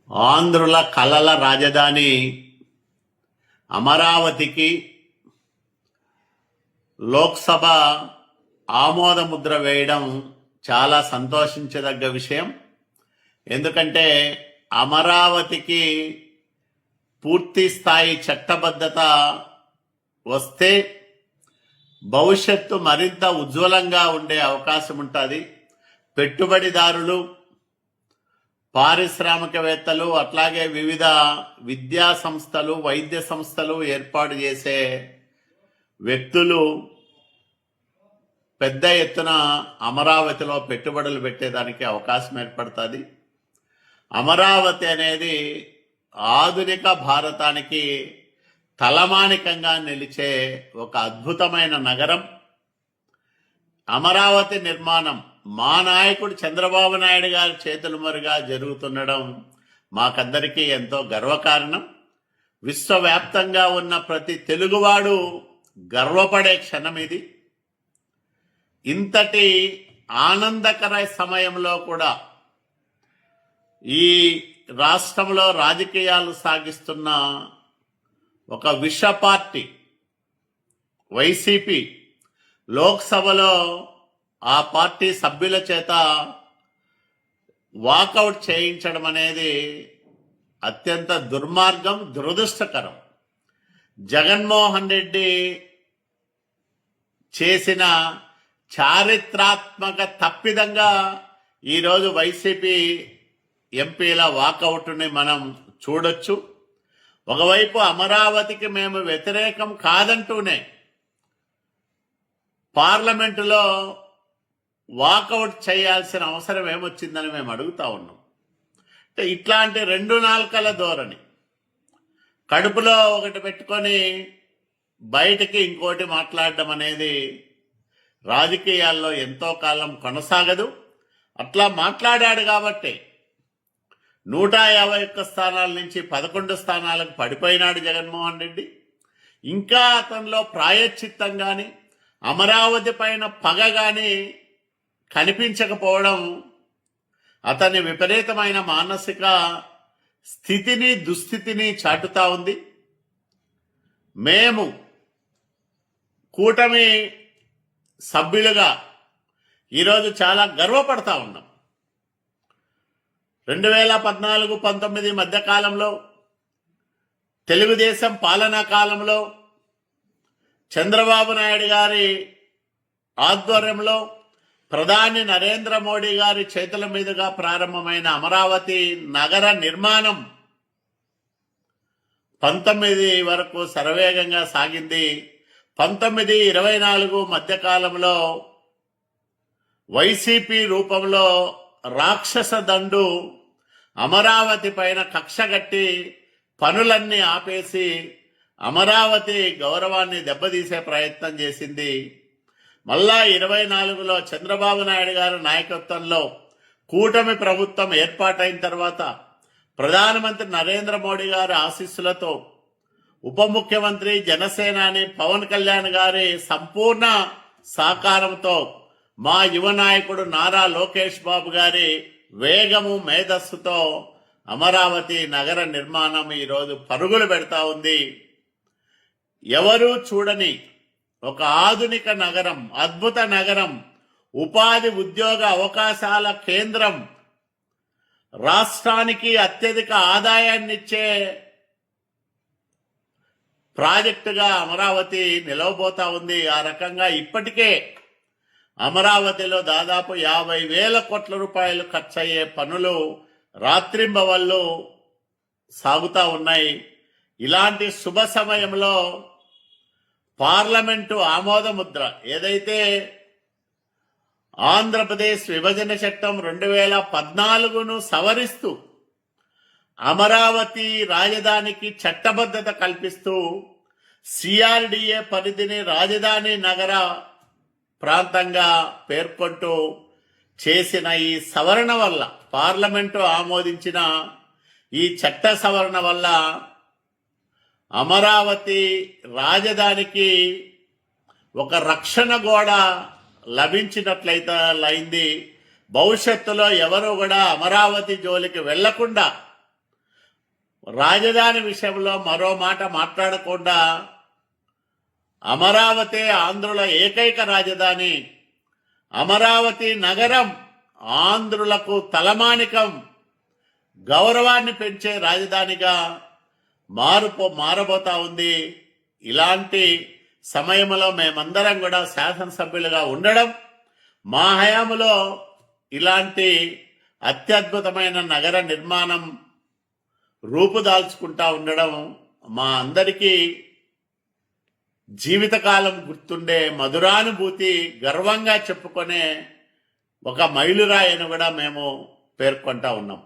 ఆంధ్రుల కలల రాజధాని అమరావతికి లోక్సభ ఆమోద ముద్ర వేయడం చాలా సంతోషించదగ్గ విషయం. ఎందుకంటే అమరావతికి పూర్తి స్థాయి చట్టబద్ధత వస్తే భవిష్యత్తు మరింత ఉజ్వలంగా ఉండే అవకాశం ఉంటుంది. పెట్టుబడిదారులు, పారిశ్రామికవేత్తలు, అట్లాగే వివిధ విద్యా సంస్థలు, వైద్య సంస్థలు ఏర్పాటు చేసే వ్యక్తులు పెద్ద ఎత్తున అమరావతిలో పెట్టుబడులు పెట్టేదానికి అవకాశం ఏర్పడుతుంది. అమరావతి అనేది ఆధునిక భారతానికి తలమానికంగా నిలిచే ఒక అద్భుతమైన నగరం. అమరావతి నిర్మాణం మా నాయకుడు చంద్రబాబు నాయుడు గారి చేతుల మీదుగా జరుగుతుండడం మాకందరికీ ఎంతో గర్వకారణం. విశ్వవ్యాప్తంగా ఉన్న ప్రతి తెలుగువాడు గర్వపడే క్షణం ఇది. ఇంతటి ఆనందకర సమయంలో కూడా ఈ రాష్ట్రంలో రాజకీయాలు సాగిస్తున్న ఒక విష పార్టీ వైసీపీ లోక్సభలో ఆ పార్టీ సభ్యుల చేత వాకౌట్ చేయించడం అనేది అత్యంత దుర్మార్గం, దురదృష్టకరం. జగన్మోహన్ రెడ్డి చేసిన చారిత్రాత్మక తప్పిదంగా ఈరోజు వైసీపీ ఎంపీల వాకౌట్ని మనం చూడొచ్చు. ఒకవైపు అమరావతికి మేము వ్యతిరేకం కాదంటూనే పార్లమెంటులో వాకౌట్ చేయాల్సిన అవసరం ఏమొచ్చిందని మేము అడుగుతా ఉన్నాం. అంటే ఇట్లాంటి రెండు నాల్కల ధోరణి, కడుపులో ఒకటి పెట్టుకొని బయటికి ఇంకోటి మాట్లాడడం అనేది రాజకీయాల్లో ఎంతో కాలం కొనసాగదు. అట్లా మాట్లాడాడు కాబట్టి 151 స్థానాల నుంచి 11 స్థానాలకు పడిపోయినాడు జగన్మోహన్ రెడ్డి. ఇంకా అతనిలో ప్రాయశ్చిత్తం కానీ అమరావతి పైన పగ కానీ కనిపించకపోవడం అతని విపరీతమైన మానసిక స్థితిని, దుస్థితిని చాటుతా ఉంది. మేము కూటమి సభ్యులుగా ఈరోజు చాలా గర్వపడతా ఉన్నాం. 2014-19 మధ్యకాలంలో తెలుగుదేశం పాలనా కాలంలో చంద్రబాబు నాయుడు గారి ఆధ్వర్యంలో ప్రధాని నరేంద్ర మోడీ గారి చేతుల మీదుగా ప్రారంభమైన అమరావతి నగర నిర్మాణం 19 వరకు శరవేగంగా సాగింది. 19-24 మధ్యకాలంలో వైసీపీ రూపంలో రాక్షస దండు అమరావతి పైన కక్షగట్టి పనులన్నీ ఆపేసి అమరావతి గౌరవాన్ని దెబ్బతీసే ప్రయత్నం చేసింది. మళ్ళా 24లో చంద్రబాబు నాయుడు గారి నాయకత్వంలో కూటమి ప్రభుత్వం ఏర్పాటైన తర్వాత ప్రధానమంత్రి నరేంద్ర మోడీ గారి ఆశీస్సులతో ఉప ముఖ్యమంత్రి జనసేనాని పవన్ కళ్యాణ్ గారి సంపూర్ణ సహకారంతో మా యువ నాయకుడు నారా లోకేష్ బాబు గారి వేగము, మేధస్సుతో అమరావతి నగర నిర్మాణం ఈరోజు పరుగులు పెడతా ఉంది. ఎవరూ చూడని ఒక ఆధునిక నగరం, అద్భుత నగరం, ఉపాధి ఉద్యోగ అవకాశాల కేంద్రం, రాష్ట్రానికి అత్యధిక ఆదాయాన్నిచ్చే ప్రాజెక్టుగా అమరావతి నిలవబోతా ఉంది. ఆ రకంగా ఇప్పటికే అమరావతిలో దాదాపు 50,000 కోట్ల రూపాయలు ఖర్చయ్యే పనులు రాత్రింబవళ్ళు సాగుతూ ఉన్నాయి. ఇలాంటి శుభ సమయంలో పార్లమెంటు ఆమోద ముద్ర ఏదైతే ఆంధ్రప్రదేశ్ విభజన చట్టం 2014ను సవరిస్తూ అమరావతి రాజధానికి చట్టబద్ధత కల్పిస్తూ సిఆర్డిఏ పరిధిని రాజధాని నగర ప్రాంతంగా పేర్కొంటూ చేసిన ఈ సవరణ వల్ల, పార్లమెంటు ఆమోదించిన ఈ చట్ట సవరణ వల్ల అమరావతి రాజధానికి ఒక రక్షణ గోడ లభించినట్లయితే భవిష్యత్తులో ఎవరు కూడా అమరావతి జోలికి వెళ్లకుండా రాజధాని విషయంలో మరో మాట మాట్లాడకుండా అమరావతి ఆంధ్రుల ఏకైక రాజధాని, అమరావతి నగరం ఆంధ్రులకు తలమానికం, గౌరవాన్ని పెంచే రాజధానిగా మారబోతా ఉంది. ఇలాంటి సమయంలో మేమందరం కూడా శాసనసభ్యులుగా ఉండడం, మా హయాంలో ఇలాంటి అత్యద్భుతమైన నగర నిర్మాణం రూపుదాల్చుకుంటా ఉండడం మా అందరికీ జీవితకాలం గుర్తుండే మధురానుభూతి, గర్వంగా చెప్పుకునే ఒక మైలురాయి అని కూడా మేము పేర్కొంటా ఉన్నాం.